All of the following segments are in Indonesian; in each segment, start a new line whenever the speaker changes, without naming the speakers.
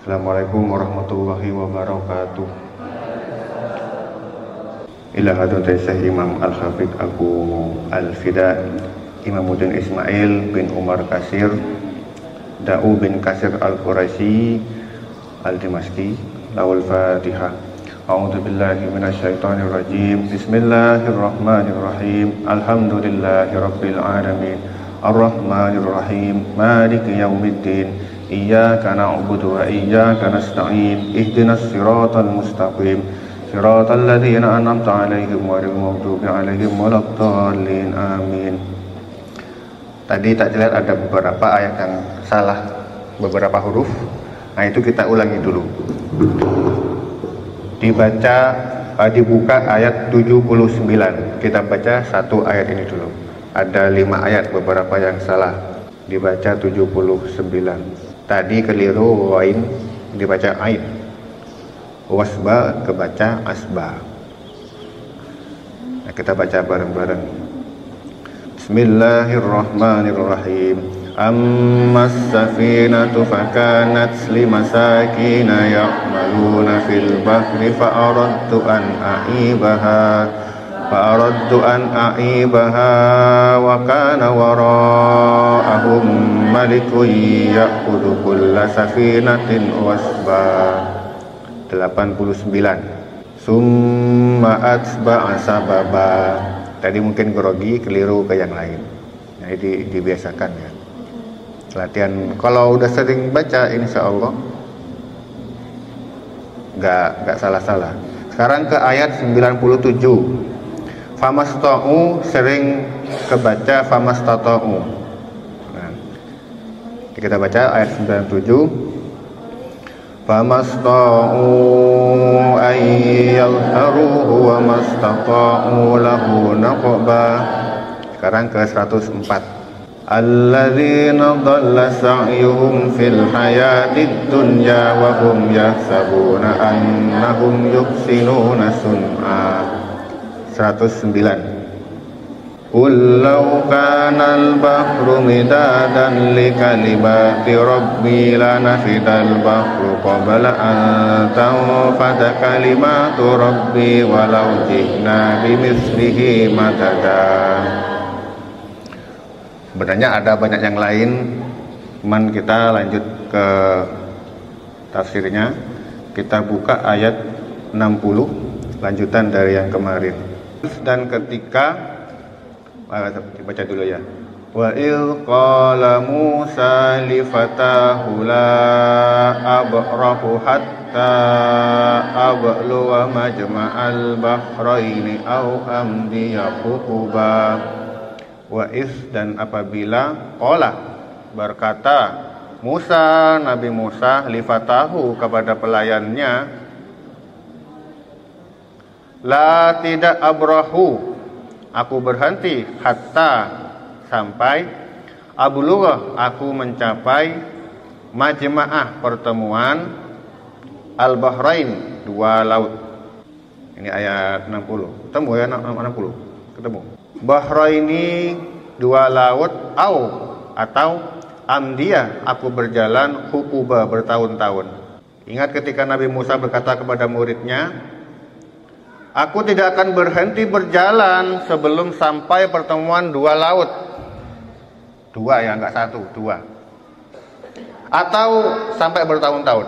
Assalamualaikum warahmatullahi wabarakatuh. Ila hadratis Syekh Imam Al-Hafidz Abu Al-Fida Imamuddin Ismail bin Umar Kasir Da'u bin Kasir Al-Quraisy Al-Dimashqi. Lawal Fatihah. A'udzu billahi minasyaitonir rajim. Bismillahirrahmanirrahim. Alhamdulillahirabbil alamin. Arrahmanir rahim. Maliki yaumiddin. Iyyaka na'budu wa iyyaka nasta'in. Ihdinas siratal mustaqim. Siratal ladzina an'amta 'alaihim ghairil maghdubi 'alaihim waladdallin. Amin. Tadi tak lihat ada beberapa ayat yang salah, beberapa huruf. Nah, itu kita ulangi dulu. Dibuka ayat 79. Kita baca satu ayat ini dulu. Ada 5 ayat, beberapa yang salah. Dibaca 79. Tadi keliru wain, dibaca ain. Wasba kebaca asba. Nah, kita baca bareng-bareng. Bismillahirrahmanirrahim. Ammas safinatu fakanat limasakina ya'maluna fil bahri fa'aradtu an a'ibaha wa kana wara'ahum malikun ya'khudhu kulla safinatin wasba. 89. Summa atba'a sababa. Tadi mungkin grogi, keliru ke yang lain. Nah, ini dibiasakan ya. Latihan, kalau udah sering baca insya Allah nggak salah-salah. Sekarang ke ayat 97. Famasta'u, sering kebaca famastata'u. Nah, kita baca ayat 97. Famasta'u ayyalharuhu wa mastata'u lahu naqba. Sekarang ke 104. Alladzina dhalla sa'yuhum fil hayatid dunya wa hum yahsabuna annahum yuhsinuna sun'a. 109. Qul law kana al-bahru midadan li kalimati rabbi lanafidal bahru qabla an tanfada kalimatu rabbi walau ji'na bimithlihi madada. Sebenarnya ada banyak yang lain, cuman kita lanjut ke tafsirnya. Kita buka ayat 60, lanjutan dari yang kemarin. Dan ketika dibaca dulu ya. Wa il qala Musa li fatahu la abrahu hatta abluwa majma'al bahraini au amdiya huquba. Wa is, dan apabila qala, berkata Musa, Nabi Musa, li fatahu, kepada pelayannya, la tidak abrahu, aku berhenti, hatta, sampai, ablugha, aku mencapai, majma'ah, pertemuan, al-bahrain, 2 laut. Ini ayat 60. Ketemu ya 60? Ketemu. Bahraini, 2 laut, atau amdiya, aku berjalan, hukuba, bertahun-tahun. Ingat ketika Nabi Musa berkata kepada muridnya, aku tidak akan berhenti berjalan sebelum sampai pertemuan 2 laut. 2 ya, enggak 1, 2. Atau sampai bertahun-tahun.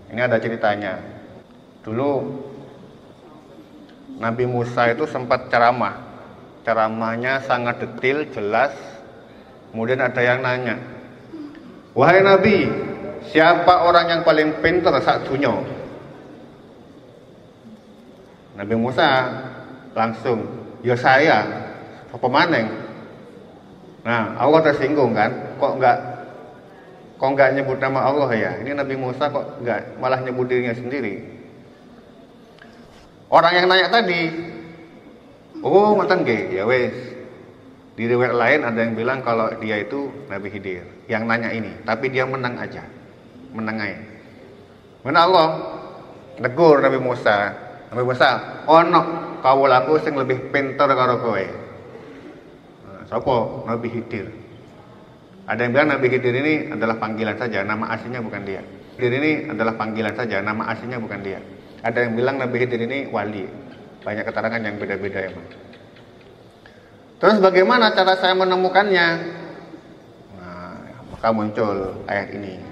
Ini ada ceritanya. Dulu Nabi Musa itu sempat ceramah. Ceramahnya sangat detail, jelas. Kemudian ada yang nanya, wahai Nabi, siapa orang yang paling pintar sak dunya? Nabi Musa langsung, ya saya, apa maneng? Nah, Allah tersinggung kan, kok enggak nyebut nama Allah ya? Ini Nabi Musa kok enggak, malah nyebut dirinya sendiri. Orang yang nanya tadi, oh ngoten nggih, ya wes. Di riwayat lain ada yang bilang kalau dia itu Nabi Khidir yang nanya ini, tapi dia menang aja. Menang aja. Mana Allah negur Nabi Musa. Nabi Musa, ono kawulaku sing lebih pinter karo kowe. Sapa? Nabi Khidir. Ada yang bilang Nabi Khidir ini adalah panggilan saja, nama aslinya bukan dia. Khidir ini adalah panggilan saja, nama aslinya bukan dia. Ada yang bilang Nabi Khidir ini wali. Banyak keterangan yang beda-beda emang. Terus bagaimana cara saya menemukannya? Nah, maka muncul ayat ini.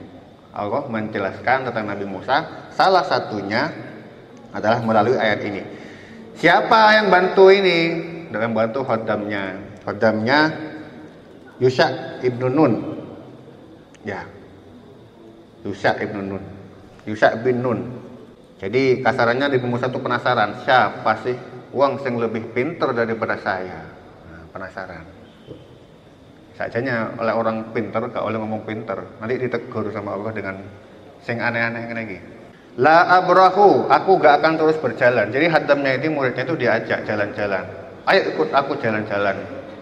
Allah menjelaskan tentang Nabi Musa. Salah satunya adalah melalui ayat ini. Siapa yang bantu ini? Dalam bantu khodamnya. Khodamnya Yusha ibnu Nun. Ya, Yusha ibnu Nun. Yusha bin Nun. Jadi kasarannya Nabi Musa itu penasaran, siapa sih wong yang lebih pinter daripada saya? Nah, penasaran. Sajanya oleh orang pinter, gak oleh ngomong pinter. Nanti ditegur sama Allah dengan sing aneh-aneh lagi. La abrahu, aku gak akan terus berjalan. Jadi hadamnya itu muridnya itu diajak jalan-jalan. Ayo ikut aku jalan-jalan.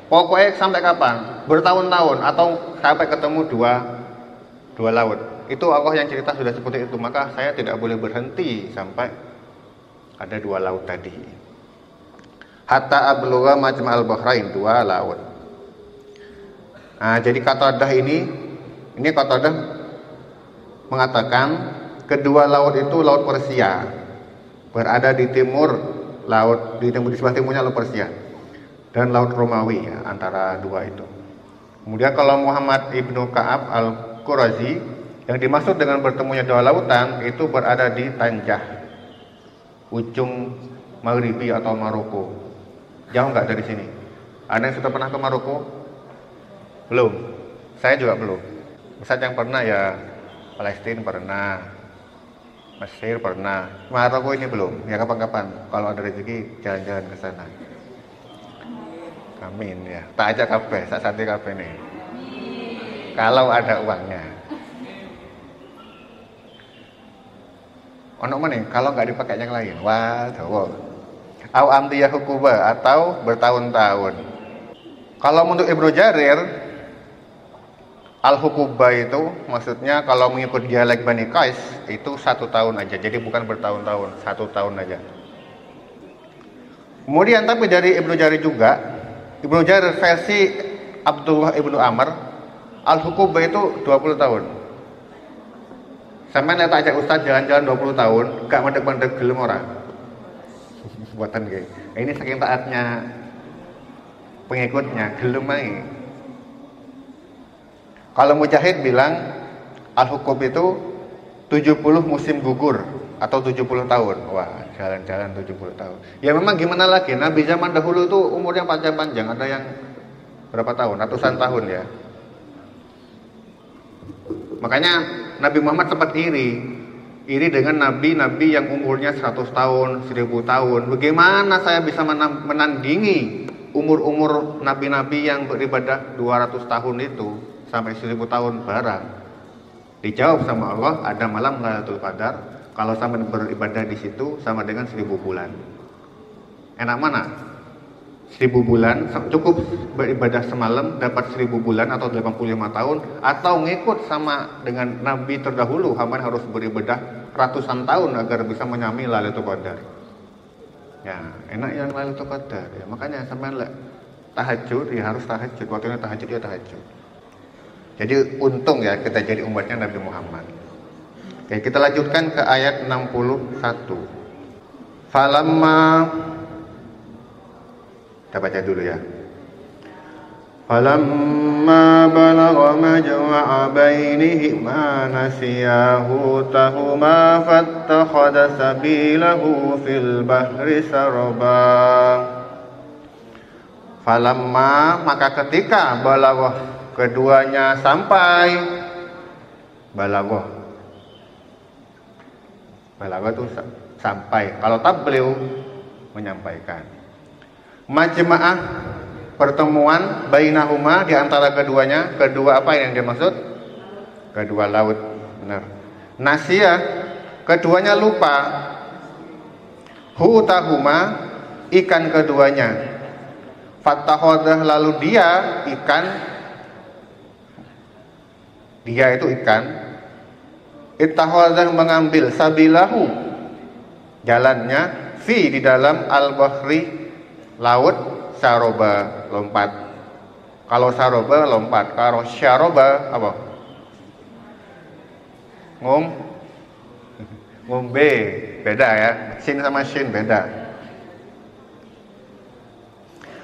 Pokoknya sampai kapan? Bertahun-tahun atau sampai ketemu dua laut. Itu Allah yang cerita sudah seperti itu. Maka saya tidak boleh berhenti sampai ada dua laut tadi. Hatta ablugha majma'al bahrain, dua laut. Nah, jadi Qatadah ini Qatadah mengatakan kedua laut itu laut Persia. Berada di timur laut, di sebelah timurnya laut Persia. Dan laut Romawi ya, antara dua itu. Kemudian kalau Muhammad ibnu Ka'ab al-Qurazi, yang dimaksud dengan bertemunya dua lautan itu berada di Tanjah, ujung Maghribi atau Maroko. Jauh nggak dari sini? Ada yang sudah pernah ke Maroko? Belum. Saya juga belum. Ustaz yang pernah ya Palestina pernah, Mesir pernah, Maroko ini belum. Ya kapan-kapan kalau ada rezeki jalan-jalan ke sana. Amin ya. Tak ajak kabeh, sak sate kabeh nih. Kalau ada uangnya. Ono meneh kalau nggak dipakai yang lain. Wah, dawa. Au amdiyah hukuba atau bertahun-tahun. Kalau untuk Ibnu Jarir al-hukuba itu maksudnya kalau mengikut dialek Bani Qais itu 1 tahun aja. Jadi bukan bertahun-tahun, 1 tahun aja. Kemudian tapi dari Ibnu Jarir juga, Ibnu Jarir versi Abdullah ibnu Amr al-hukuba itu 20 tahun. Sampai tak ajak Ustaz jalan-jalan 20 tahun, gak mandek-mandek gelem ora. Buatan kayak. Ini saking taatnya pengikutnya, gelem ae. Kalau Mujahid bilang al-hukub itu 70 musim gugur atau 70 tahun. Wah, jalan-jalan 70 tahun. Ya memang gimana lagi, Nabi zaman dahulu itu umurnya panjang-panjang, ada yang berapa tahun, ratusan tahun ya. Makanya Nabi Muhammad sempat iri dengan nabi-nabi yang umurnya 100 tahun, 1000 tahun. Bagaimana saya bisa menandingi umur-umur nabi-nabi yang beribadah 200 tahun itu sampai 1000 tahun barang? Dijawab sama Allah, ada malam Lailatul Qadar. Kalau sampai beribadah di situ sama dengan 1000 bulan. Enak mana? 1000 bulan cukup beribadah semalam dapat 1000 bulan atau 85 tahun, atau ngikut sama dengan nabi terdahulu hamba harus beribadah ratusan tahun agar bisa menyamai Lailatul Qadar. Ya, enak yang Lailatul Qadar ya. Makanya sampean tahajud ya harus tahajud, waktunya tahajud ya tahajud. Jadi untung ya kita jadi umatnya Nabi Muhammad. Oke, kita lanjutkan ke ayat 61. Falamma, kita baca dulu ya. Falamma balagha majma'a bainihima nasiya hutahuma fattakhadha sabilahu fil bahri saraba. Falamma, maka ketika balagha, keduanya sampai. Balagha itu sampai. Kalau tabligh menyampaikan. Majma'ah, pertemuan bainahuma, di antara keduanya. Kedua apa yang dimaksud? Kedua laut, benar. Nasiyah, keduanya lupa. Hutahuma, ikan keduanya. Fattakhadha, lalu dia ikan, dia itu ikan. Ittakhadha, mengambil, sabilahu, jalannya, fi, di dalam, al-bahri, laut, saroba, lompat. Kalau saroba lompat, kalau syaroba apa? Ngombe, beda ya. Sin sama shin beda.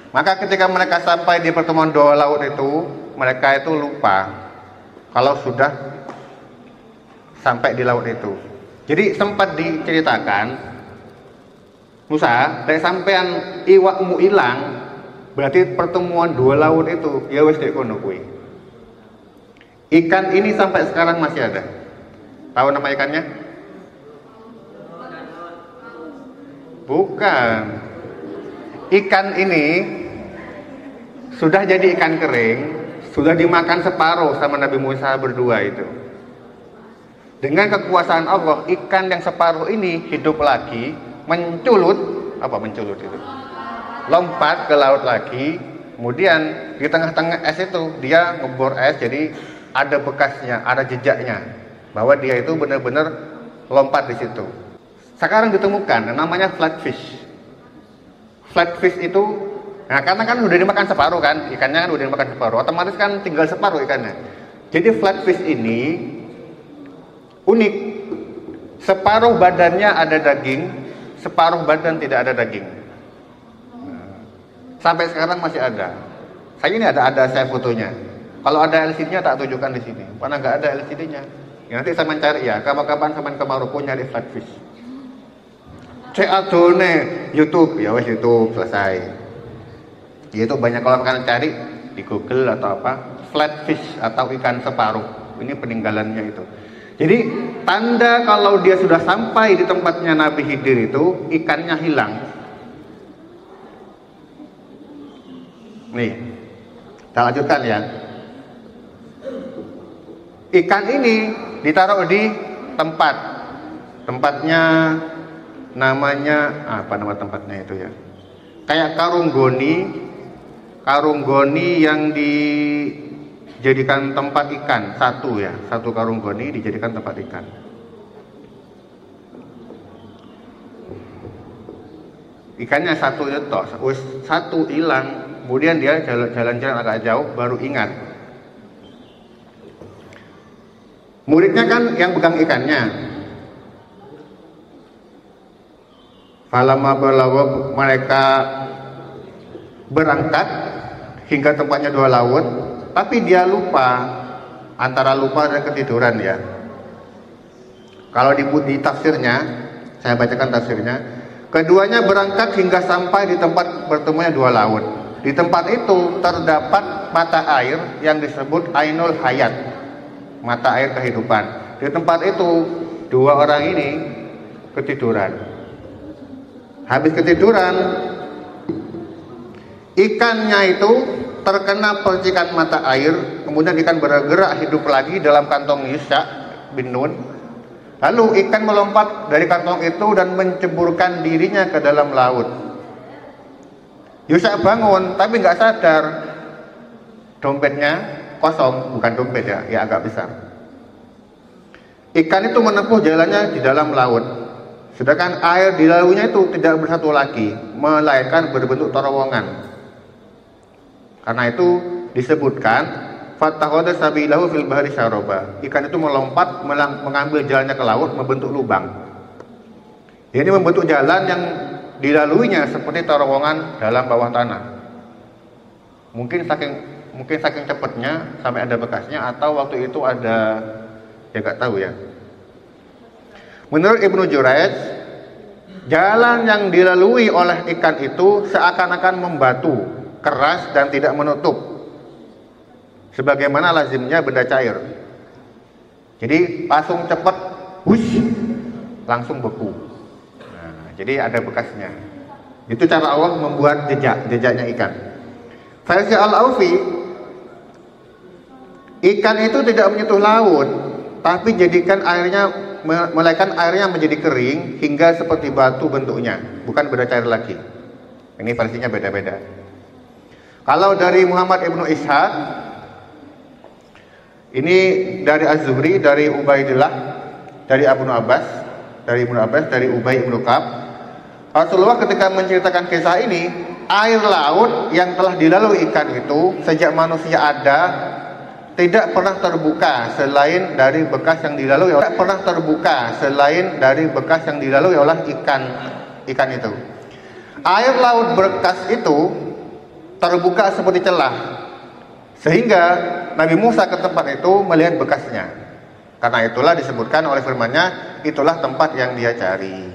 Maka ketika mereka sampai di pertemuan dua laut itu, mereka itu lupa kalau sudah sampai di laut itu. Jadi sempat diceritakan, Musa, dari sampean iwakmu hilang, berarti pertemuan dua laut itu ya wis dek kono kuwi. Ikan ini sampai sekarang masih ada. Tahu nama ikannya? Bukan. Ikan ini sudah jadi ikan kering, sudah dimakan separuh sama Nabi Musa berdua itu. Dengan kekuasaan Allah, ikan yang separuh ini hidup lagi, menculut itu? Lompat ke laut lagi, kemudian di tengah-tengah es itu dia ngebor es, jadi ada bekasnya, ada jejaknya bahwa dia itu benar-benar lompat di situ. Sekarang ditemukan namanya flatfish. Flatfish itu, nah karena kan udah dimakan separuh kan, ikannya kan udah dimakan separuh, otomatis kan tinggal separuh ikannya. Jadi flatfish ini unik, separuh badannya ada daging, separuh badan tidak ada daging. Sampai sekarang masih ada. Saya ini ada saya fotonya. Kalau ada LCD-nya tak tunjukkan di sini. Karena nggak ada LCD-nya. Ya, nanti saya mencari ya. Kapan-kapan sampai ke Maroko nyari flatfish. Cek adone YouTube, ya wes YouTube selesai. Itu banyak kalau kalian cari di Google atau apa, flatfish atau ikan separuh. Ini peninggalannya itu. Jadi tanda kalau dia sudah sampai di tempatnya Nabi Khidir itu ikannya hilang. Nih, kita lanjutkan ya. Ikan ini ditaruh di tempatnya namanya apa nama tempatnya itu ya? Kayak karung goni yang dijadikan tempat ikan satu karung goni dijadikan tempat ikan. Ikannya satu itu satu hilang, kemudian dia jalan-jalan agak jauh baru ingat. Muridnya kan yang pegang ikannya. Falamma balagha, mereka berangkat hingga tempatnya dua laut, tapi dia lupa, antara lupa dan ketiduran ya. Kalau di tafsirnya, saya bacakan tafsirnya, keduanya berangkat hingga sampai di tempat bertemunya dua laut. Di tempat itu terdapat mata air yang disebut Ainul Hayat, mata air kehidupan. Di tempat itu dua orang ini ketiduran. Habis ketiduran, ikannya itu terkena percikan mata air, kemudian ikan bergerak hidup lagi dalam kantong Yusha bin Nun. Lalu ikan melompat dari kantong itu dan menceburkan dirinya ke dalam laut. Yusha bangun, tapi nggak sadar dompetnya kosong, bukan dompet ya agak besar. Ikan itu menempuh jalannya di dalam laut. Sedangkan air di lautnya itu tidak bersatu lagi, melainkan berbentuk terowongan. Karena itu disebutkan fattakhadha sabilahu fil bahri syaraba. Ikan itu melompat mengambil jalannya ke laut, membentuk lubang. Ini membentuk jalan yang dilaluinya seperti terowongan dalam bawah tanah. Mungkin saking cepatnya sampai ada bekasnya, atau waktu itu ada, ya nggak tahu ya. Menurut Ibnu Jurayj, jalan yang dilalui oleh ikan itu seakan-akan membatu, keras dan tidak menutup, sebagaimana lazimnya benda cair. Jadi langsung cepat, langsung beku. Nah, jadi ada bekasnya. Itu cara Allah membuat jejaknya ikan. Versi Al-Aufi, ikan itu tidak menyentuh laut, tapi jadikan melainkan airnya menjadi kering hingga seperti batu bentuknya, bukan benda cair lagi. Ini versinya beda-beda. Kalau dari Muhammad ibnu Ishaq, ini dari Az-Zuhri, dari Ubaidillah, dari Ibnu Abbas, dari Ubay ibnu Ka'ab. Rasulullah ketika menceritakan kisah ini, air laut yang telah dilalui ikan itu sejak manusia ada tidak pernah terbuka selain dari bekas yang dilalui oleh ikan itu. Air laut bekas itu terbuka seperti celah, sehingga Nabi Musa ke tempat itu melihat bekasnya. Karena itulah disebutkan oleh firman-Nya, itulah tempat yang dia cari.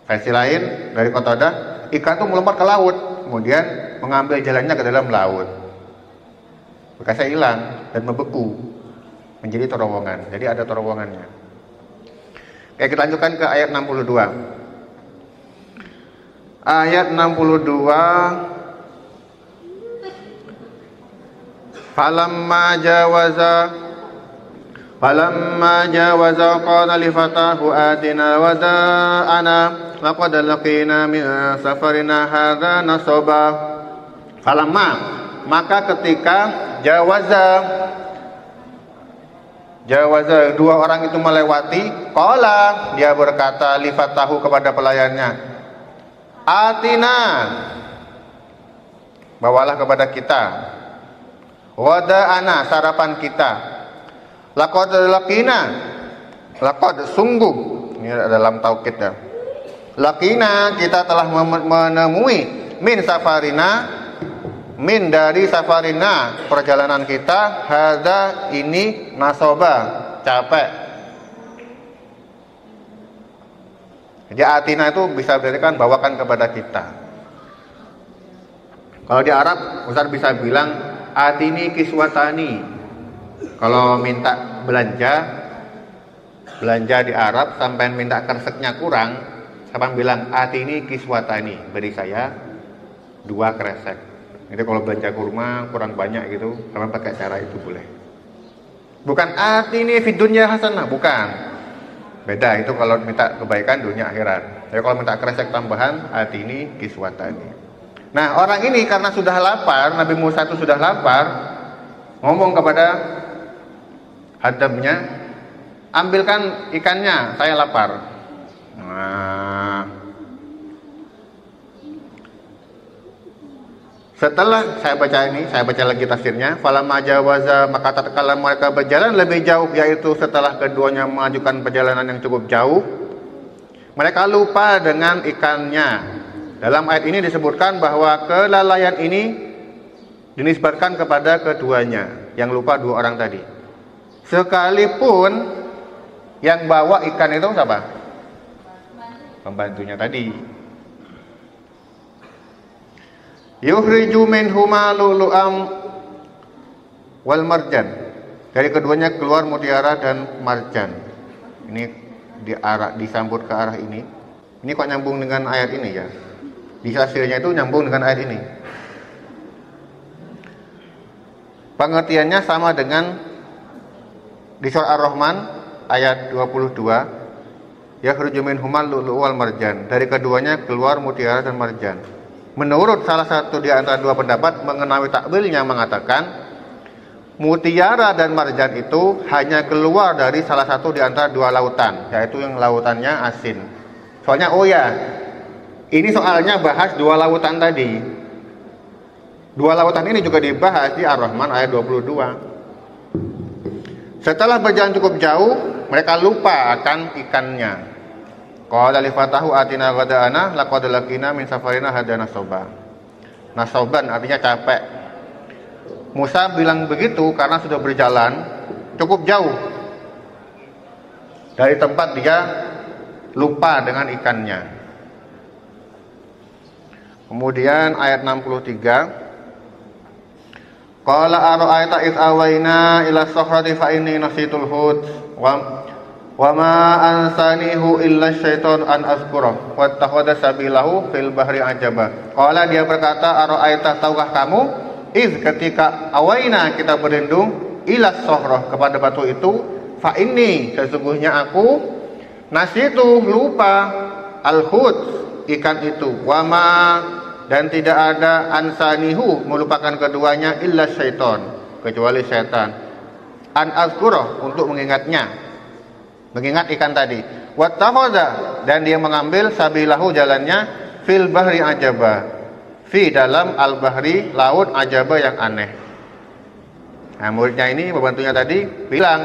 Versi lain dari Qatadah, ikan itu melompat ke laut, kemudian mengambil jalannya ke dalam laut. Bekasnya hilang dan membeku menjadi terowongan. Jadi ada terowongannya. Oke, kita lanjutkan ke ayat 62. Ayat 62. Falamma jawaza qala li fatahu atina wada'ana laqad laqina min safarina hadza nasaba. Falamma, maka ketika jawaza dua orang itu melewati, qala, dia berkata li fatahu kepada pelayannya, atina, bawalah kepada kita, wada'ana, sarapan kita, laqad laqina, laqad, sungguh, ini dalam taukid ya, laqina, kita telah menemui, min safarina, min dari safarina, perjalanan kita, hadza, ini, nasoba, capek. Jadi atina itu bisa berarti bawakan kepada kita. Kalau di Arab Ustaz bisa bilang atini kiswatani. Kalau minta belanja di Arab sampai minta kerseknya kurang, sampai bilang atini kiswatani, beri saya 2 kresek. Jadi kalau belanja kurma kurang banyak gitu, sampai pakai cara itu boleh. Bukan atini fid dunya hasanah, bukan. Beda itu kalau minta kebaikan dunia akhirat. Jadi kalau minta kresek tambahan atini kiswatani. Nah, orang ini karena sudah lapar, Nabi Musa itu sudah lapar, ngomong kepada hadamnya, ambilkan ikannya, saya lapar. Nah, setelah saya baca lagi tafsirnya, falamma jawaza, maka tatkala mereka berjalan lebih jauh, yaitu setelah keduanya mengajukan perjalanan yang cukup jauh, mereka lupa dengan ikannya. Dalam ayat ini disebutkan bahwa kelalaian ini dinisbatkan kepada keduanya, yang lupa 2 orang tadi. Sekalipun yang bawa ikan itu siapa? Pembantunya tadi. Yukhriju minhuma lu'lu'am wal marjan. Dari keduanya keluar mutiara dan marjan. Ini disambut ke arah ini. Ini kok nyambung dengan ayat ini ya? Di hasilnya itu nyambung dengan ayat ini. Pengertiannya sama dengan di surah Ar-Rahman ayat 22, yakhruju minhumal lu'lu'u wal marjan. Dari keduanya keluar mutiara dan marjan. Menurut salah satu di antara 2 pendapat mengenai takwilnya mengatakan mutiara dan marjan itu hanya keluar dari salah satu di antara 2 lautan, yaitu yang lautannya asin. Soalnya ini soalnya bahas 2 lautan tadi. 2 lautan ini juga dibahas di Ar-Rahman ayat 22. Setelah berjalan cukup jauh, mereka lupa akan ikannya. Qala li fatahu atina ghada'ana laqad laqina min safarina hadza nasoba. Nasoban artinya capek. Musa bilang begitu karena sudah berjalan cukup jauh dari tempat dia lupa dengan ikannya. Kemudian ayat 63, qala ara'aita id awaina ila sakhrati fa inni nasitul hud wa ma ansanihu illa syaiton an azkura wattakhadha sabilahu fil bahri ajaba. Qala, dia berkata, ara'aita, tahukah kamu, id ketika awaina kita berlindung ila sakhrah kepada batu itu, fa inni sesungguhnya aku nasitu lupa al-hud ikan itu, wama dan tidak ada ansanihu melupakan keduanya illa syaiton kecuali setan, an azkurah untuk mengingatnya, mengingat ikan tadi, wattakhadha dan dia mengambil sabilahu jalannya fil bahri ajaba, fi dalam al-bahri, laut ajaba yang aneh. Nah, muridnya ini, pembantunya tadi bilang,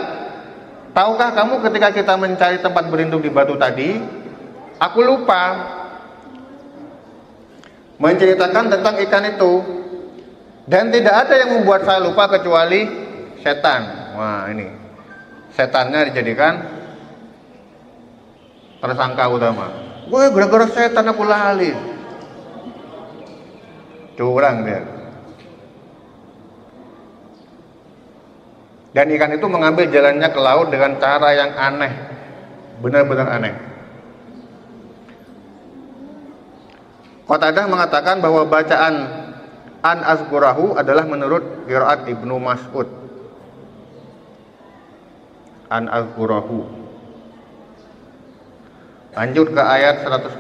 tahukah kamu ketika kita mencari tempat berlindung di batu tadi, aku lupa menceritakan tentang ikan itu, dan tidak ada yang membuat saya lupa kecuali setan. Wah, ini setannya dijadikan tersangka utama. Wah, gara-gara setan aku lali. Curang dia. Dan ikan itu mengambil jalannya ke laut dengan cara yang aneh, benar-benar aneh. Qatadah mengatakan bahwa bacaan an azkurahu adalah menurut qiraat Ibnu Mas'ud. An azkurahu. Lanjut ke ayat 164.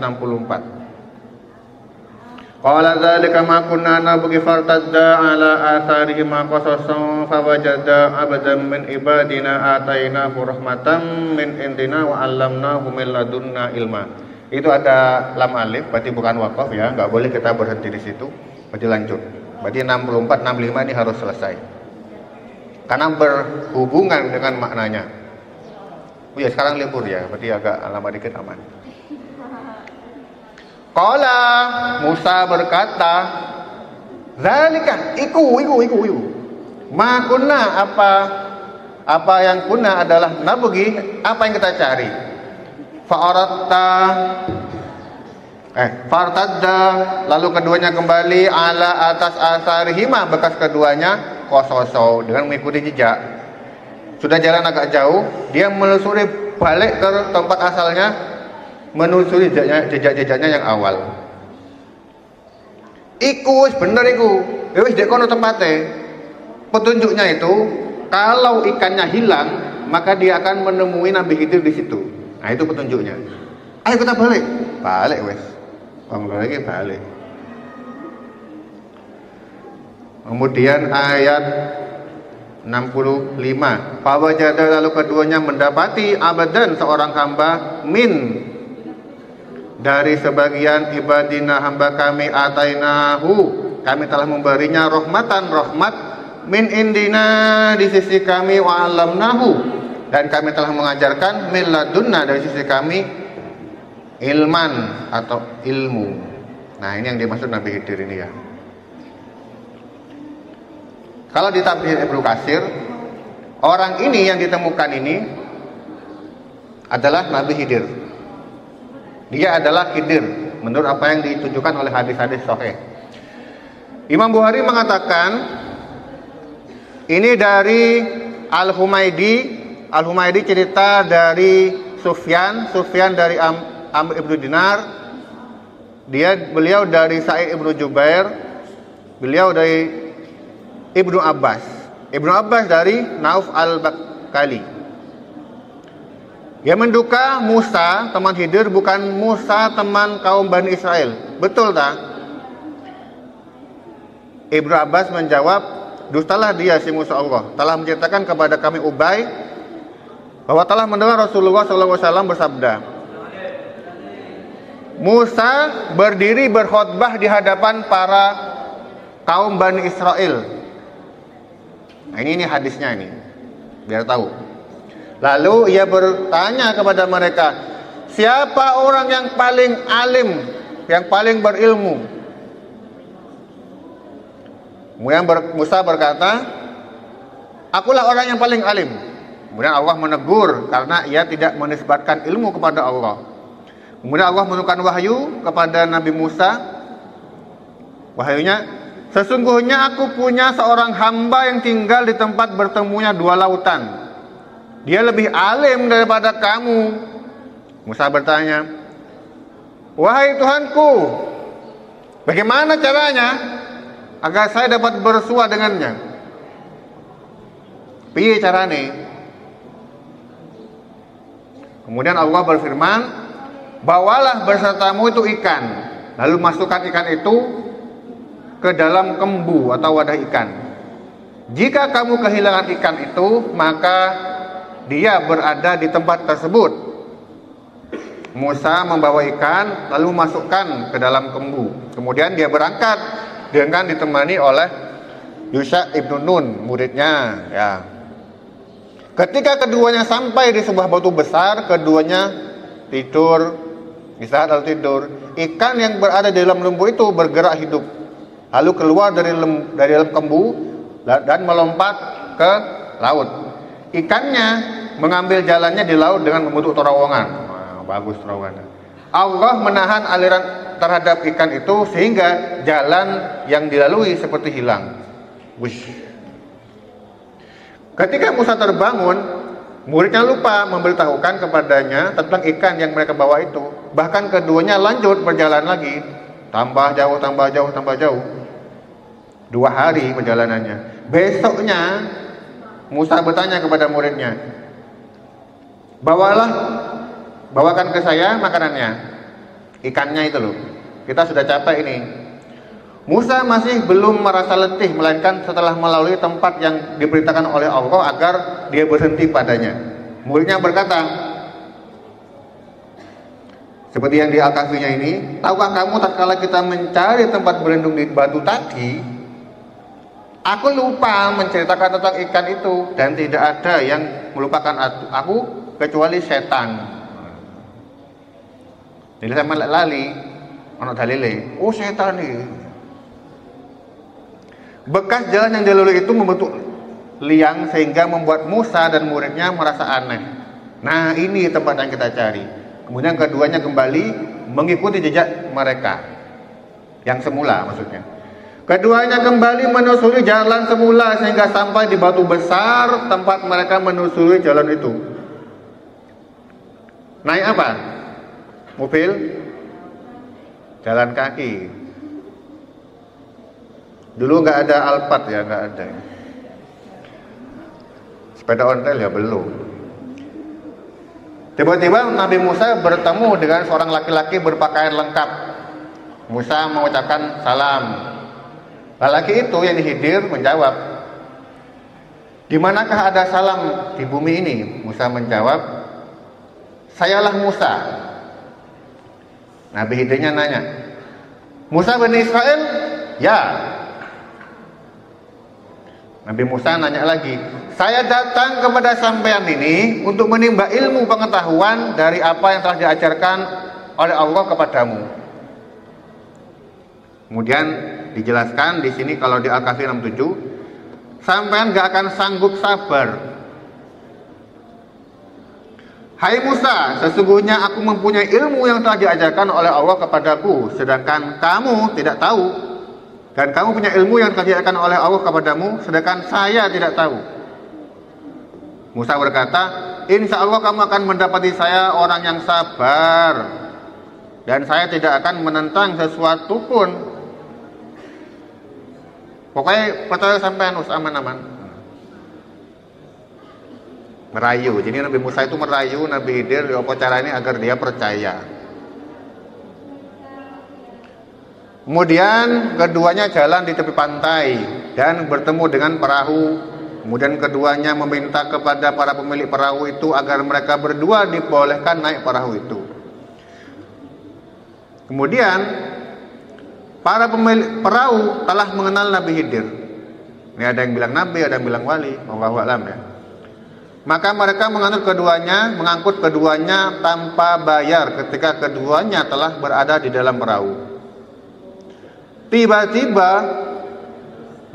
Qala dzalika ma kunna nabghi fartadda ala atharihim qasasan fawajada abdan min ibadina atainahu rahmatan min indina wa 'allamnahu min ladunna ilma. Itu ada lam alif, berarti bukan waqaf ya, enggak boleh kita berhenti di situ. Berarti lanjut. Berarti 64 65 ini harus selesai. Karena berhubungan dengan maknanya. Oh ya, sekarang libur ya, berarti agak lama dikit aman. Qala Musa berkata, zalika iku. Ma kunna apa yang kunna adalah nabughi, apa yang kita cari. Fartadda lalu keduanya kembali ala atas asarihima, bekas keduanya kososo dengan mengikuti jejak. Sudah jalan agak jauh, dia menelusuri balik ke tempat asalnya, menelusuri jejak-jejaknya yang awal. Iku wis bener iku. Ya wis dek kono tempate. Petunjuknya itu kalau ikannya hilang, maka dia akan menemui Nabi Khidir di situ. Nah, itu petunjuknya. Ayo kita balik. Balik wis. Wong lagi balik. Kemudian ayat 65. Fawajada lalu keduanya mendapati abadan seorang hamba min dari sebagian ibadina hamba kami atainahu, kami telah memberinya rahmatan, rahmat min indina di sisi kami, wa 'allamnahu dan kami telah mengajarkan min ladunna dari sisi kami ilman atau ilmu. Nah, ini yang dimaksud Nabi Khidir ini ya. Kalau di tafsir Ibnu Katsir, orang ini yang ditemukan ini adalah Nabi Khidir. Dia adalah Khidir menurut apa yang ditunjukkan oleh hadis-hadis sahih. Imam Bukhari mengatakan ini dari Al-Humaydi. Al-Humaydi cerita dari Sufyan dari Amr ibnu Dinar. Beliau dari Sa'id ibnu Jubair. Beliau dari Ibnu Abbas. Ibnu Abbas dari Nauf al-Bakali. Dia menduga Musa teman Khidir bukan Musa teman kaum Bani Israel. Betul tak? Ibnu Abbas menjawab, dustalah dia si Musa Allah. Telah menceritakan kepada kami Ubay bahwa telah mendengar Rasulullah SAW bersabda, Musa berdiri berkhutbah di hadapan para kaum Bani Israel. Nah, ini hadisnya ini, biar tahu. Lalu ia bertanya kepada mereka, siapa orang yang paling alim, yang paling berilmu? Kemudian Musa berkata, akulah orang yang paling alim. Kemudian Allah menegur karena ia tidak menisbatkan ilmu kepada Allah. Kemudian Allah menurunkan wahyu kepada Nabi Musa. Wahyunya, sesungguhnya aku punya seorang hamba yang tinggal di tempat bertemunya dua lautan. Dia lebih alim daripada kamu. Musa bertanya, wahai Tuhanku, bagaimana caranya agar saya dapat bersua dengannya? Piye carane? Kemudian Allah berfirman, bawalah bersertamu itu ikan, lalu masukkan ikan itu ke dalam kembu atau wadah ikan. Jika kamu kehilangan ikan itu, maka dia berada di tempat tersebut. Musa membawa ikan lalu masukkan ke dalam kembu. Kemudian dia berangkat dengan ditemani oleh Yusha ibnu Nun, muridnya. Ya. Ketika keduanya sampai di sebuah batu besar, keduanya tidur, istirahat lalu tidur. Ikan yang berada di dalam lembu itu bergerak hidup, lalu keluar dari dalam kembu dan melompat ke laut. Ikannya mengambil jalannya di laut dengan membentuk terowongan. Bagus terowongan. Allah menahan aliran terhadap ikan itu sehingga jalan yang dilalui seperti hilang. Wush. Ketika Musa terbangun, muridnya lupa memberitahukan kepadanya tentang ikan yang mereka bawa itu. Bahkan keduanya lanjut berjalan lagi, tambah jauh, tambah jauh, tambah jauh. 2 hari perjalanannya. Besoknya Musa bertanya kepada muridnya, bawakan ke saya makanannya, ikannya itu loh. Kita sudah capek ini. Musa masih belum merasa letih, melainkan setelah melalui tempat yang diperintahkan oleh Allah agar dia berhenti padanya. Muridnya berkata, seperti yang di Al-Kahfinya ini, tahukah kamu tatkala kita mencari tempat berlindung di batu tadi, aku lupa menceritakan tentang ikan itu, dan tidak ada yang melupakan aku kecuali setan. Jadi saya lali, anak dalile, oh setan nih. Bekas jalan yang dilalui itu membentuk liang sehingga membuat Musa dan muridnya merasa aneh. Nah, ini tempat yang kita cari. Kemudian keduanya kembali mengikuti jejak mereka yang semula, maksudnya. Keduanya kembali menelusuri jalan semula sehingga sampai di batu besar tempat mereka menelusuri jalan itu. Naik apa? Mobil? Jalan kaki. Dulu nggak ada Alphard ya, nggak ada. Sepeda ontel ya belum. Tiba-tiba Nabi Musa bertemu dengan seorang laki-laki berpakaian lengkap. Musa mengucapkan salam. Lelaki itu yang Khidir menjawab, di manakah ada salam di bumi ini? Musa menjawab, sayalah Musa. Nabi Khidirnya nanya, Musa Bani Israel? Ya. Nabi Musa nanya lagi, saya datang kepada sampean ini untuk menimba ilmu pengetahuan dari apa yang telah diajarkan oleh Allah kepadamu. Kemudian dijelaskan di sini kalau di Al-Kahfi 67, sampean gak akan sanggup sabar. Hai Musa, sesungguhnya aku mempunyai ilmu yang telah diajarkan oleh Allah kepadaku, sedangkan kamu tidak tahu. Dan kamu punya ilmu yang telah diajarkan oleh Allah kepadamu, sedangkan saya tidak tahu. Musa berkata, insya Allah kamu akan mendapati saya orang yang sabar, dan saya tidak akan menentang sesuatu pun. Pokoknya percaya sampean aman-aman. Merayu. Jadi Nabi Musa itu merayu Nabi Khidir apa caranya agar dia percaya. Kemudian keduanya jalan di tepi pantai dan bertemu dengan perahu. Kemudian keduanya meminta kepada para pemilik perahu itu agar mereka berdua dibolehkan naik perahu itu. Kemudian para pemilik perahu telah mengenal Nabi Khidir. Ini ada yang bilang nabi, ada yang bilang wali, wallahu a'lam ya. Maka mereka mengangkut keduanya tanpa bayar ketika keduanya telah berada di dalam perahu. Tiba-tiba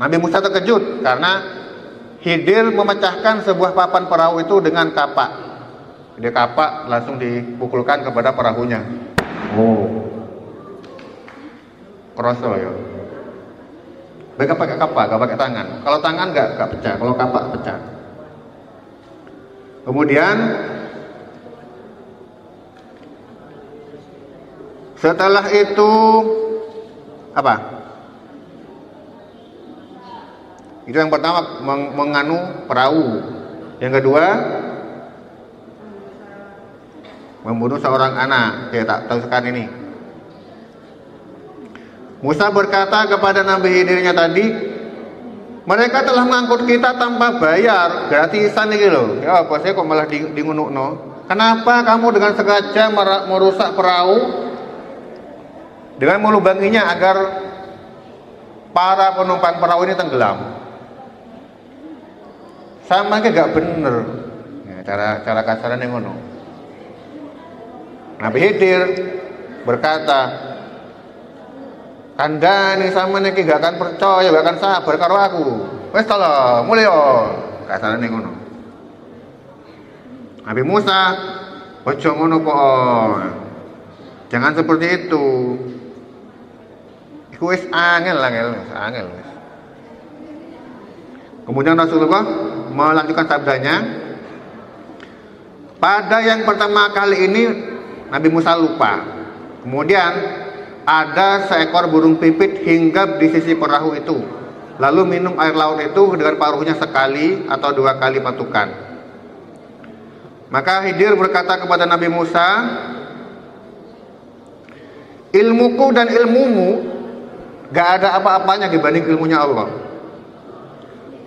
Nabi Musa terkejut karena Khidir memecahkan sebuah papan perahu itu dengan kapak. Jadi kapak langsung dipukulkan kepada perahunya. Oh, kroso ya. Mereka pakai kapak, gak pakai tangan. Kalau tangan gak pecah, kalau kapak pecah. Kemudian setelah itu apa? Itu yang pertama menganu perahu. Yang kedua membunuh seorang anak. Ya tak tahu sekarang ini. Musa berkata kepada Nabi Khidirnya tadi, mereka telah mengangkut kita tanpa bayar, gratisan iki lho. Ya apa sih kok malah di ngunukno? Kenapa kamu dengan sengaja merusak perahu dengan melubanginya agar para penumpang perahu ini tenggelam? Sama kayak gak bener. Ya, cara kasaran yang ngono. Nabi Khidir berkata, kandhane sampeyan iki gak akan percaya, gak akan sabar karo aku. Wis to lho, mulya. Kasarane ngono. Nabi Musa, ojo ngono kok. Jangan seperti itu. Iku wis angel. Kemudian Rasulullah melanjutkan sabdanya, pada yang pertama kali ini Nabi Musa lupa. Kemudian ada seekor burung pipit hinggap di sisi perahu itu, lalu minum air laut itu dengan paruhnya sekali atau 2 kali patukan. Maka Khidir berkata kepada Nabi Musa, ilmuku dan ilmumu gak ada apa-apanya dibanding ilmunya Allah,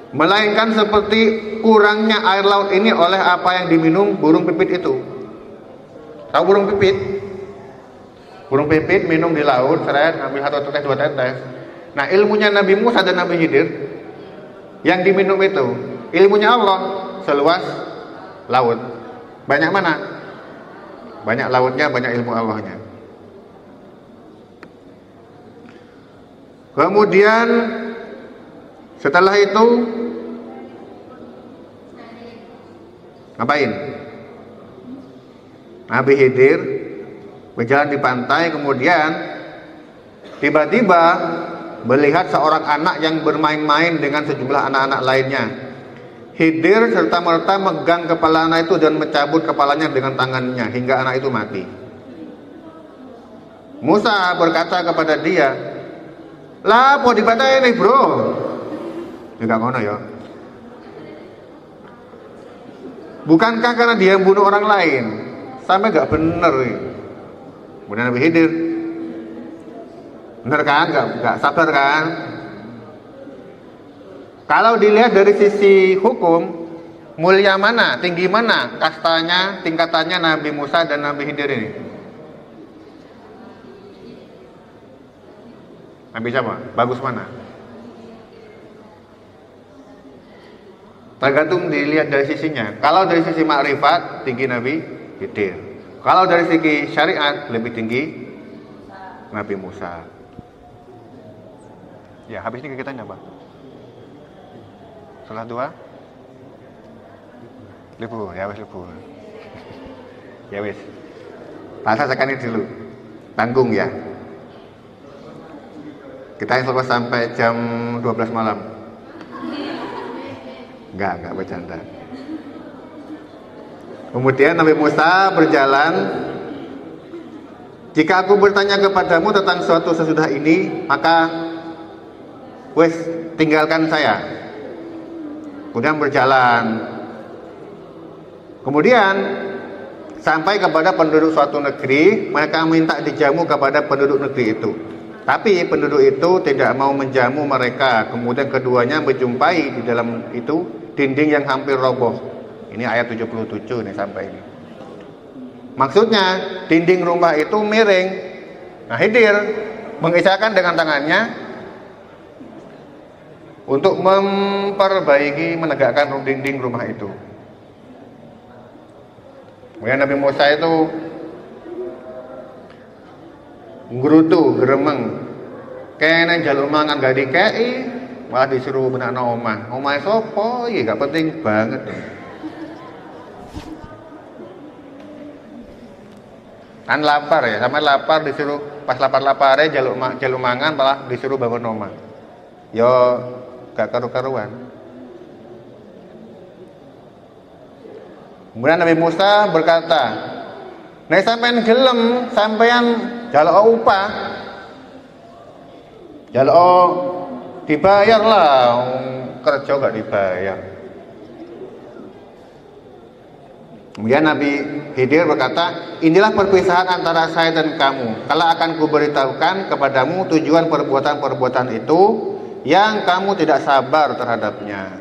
melainkan seperti kurangnya air laut ini oleh apa yang diminum burung pipit itu. Tahu burung pipit? Burung pipit minum di laut, seret ambil 1 tetes 2 tetes. Nah, ilmunya Nabi Musa dan Nabi Khidir yang diminum itu, ilmunya Allah seluas laut. Banyak mana? Banyak lautnya, banyak ilmu Allahnya. Kemudian setelah itu ngapain? Nabi Khidir berjalan di pantai, kemudian tiba-tiba melihat seorang anak yang bermain-main dengan sejumlah anak-anak lainnya. Khidir serta-merta megang kepala anak itu dan mencabut kepalanya dengan tangannya hingga anak itu mati. Musa berkata kepada dia, lah apa dibantai ini bro? Juga ngono ya. Bukankah karena dia membunuh orang lain? Sampai gak bener nih. Kemudian Nabi Khidir, bener kan? Gak sabar kan? Kalau dilihat dari sisi hukum, mulia mana, tinggi mana kastanya, tingkatannya Nabi Musa dan Nabi Khidir ini? Nabi siapa? Bagus mana? Tergantung dilihat dari sisinya. Kalau dari sisi makrifat, tinggi Nabi Khidir. Kalau dari segi syariat, lebih tinggi Nabi Musa. Ya, habis ini kegiatannya apa? Salah 2? Libur, ya wis libur. Ya wis. Pasal sekali dulu. Tanggung ya. Kita insya sampai jam 12 malam. Enggak bercanda. Kemudian Nabi Musa berjalan, jika aku bertanya kepadamu tentang suatu sesudah ini, maka wes tinggalkan saya. Kemudian berjalan. Kemudian sampai kepada penduduk suatu negeri, mereka minta dijamu kepada penduduk negeri itu. Tapi penduduk itu tidak mau menjamu mereka. Kemudian keduanya menjumpai di dalam itu dinding yang hampir roboh. Ini ayat 77 nih sampai ini. Maksudnya dinding rumah itu miring. Nah, Khidir mengisahkan dengan tangannya untuk memperbaiki, menegakkan dinding rumah itu. Kemudian Nabi Musa itu ngrutu gremeng kene njaluk mangan gak dikei, malah disuruh benakno omah. Omahe sapa? Iki gak penting banget. Kan lapar ya, sama lapar disuruh pas lapar-lapare jaluk mangan malah disuruh bangun omah. Yo gak karu-karuan. Kemudian Nabi Musa berkata, nek sampean gelem, sampean jaluk upah, jaluk dibayar lah, kerja gak dibayar. Kemudian Nabi Khidir berkata, inilah perpisahan antara saya dan kamu. Kalau akan kuberitahukan kepadamu tujuan perbuatan-perbuatan itu yang kamu tidak sabar terhadapnya.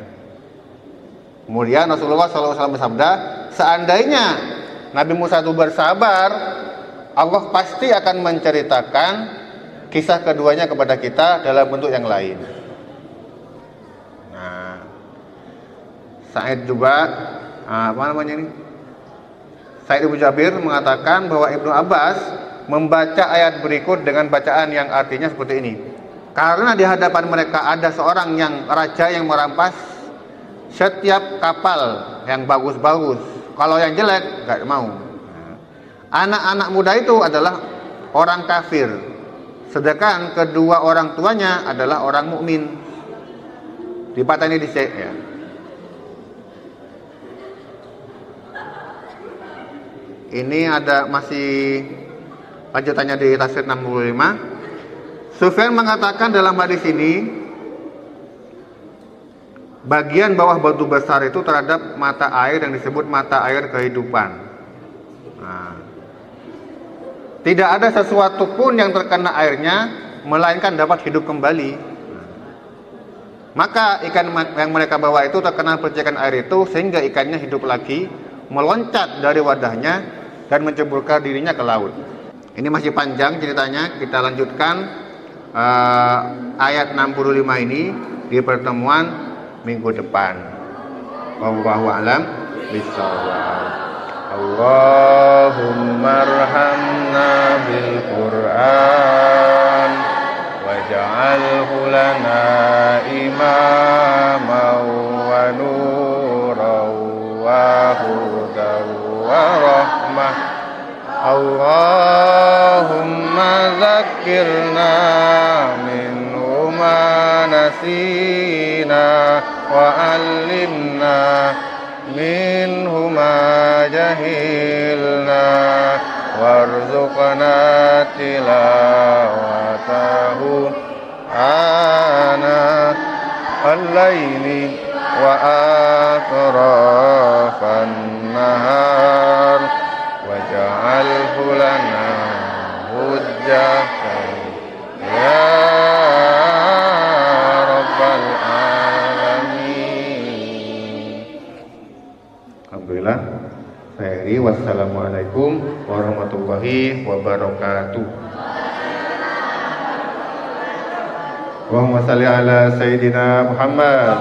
Kemudian Rasulullah SAW bersabda, seandainya Nabi Musa itu bersabar, Allah pasti akan menceritakan kisah keduanya kepada kita dalam bentuk yang lain. Nah, Sa'id juga Sa'id Ibnu Jabir mengatakan bahwa Ibnu Abbas membaca ayat berikut dengan bacaan yang artinya seperti ini. Karena di hadapan mereka ada seorang raja yang merampas setiap kapal yang bagus-bagus. Kalau yang jelek nggak mau. Anak-anak muda itu adalah orang kafir, sedangkan kedua orang tuanya adalah orang mukmin. Dipatahnya di C ya. Ini ada masih lanjutannya di tafsir 65. Sufyan mengatakan dalam hadis ini, bagian bawah batu besar itu terhadap mata air yang disebut mata air kehidupan. Nah, tidak ada sesuatu pun yang terkena airnya melainkan dapat hidup kembali. Maka ikan yang mereka bawa itu terkena percikan air itu sehingga ikannya hidup lagi, meloncat dari wadahnya dan menceburkan dirinya ke laut. Ini masih panjang ceritanya, kita lanjutkan ayat 65 ini di pertemuan minggu depan. Wallahu a'lam bishawab. Allahumma arhamna bil Qur'an waj'alhu lana imaman wa nuran wa hudan wa rahmah. Allahumma zakkirna minhu ma nasina wa allimna minhu ma jahilna warzuqna tilawatahu ana al-laili wa atrafan nahar waj'alhu lana hujjatan ya rabbal alamin. Alhamdulillah. Khairi. Wassalamualaikum warahmatullahi wabarakatuh. Allahumma salli ala Sayyidina Muhammad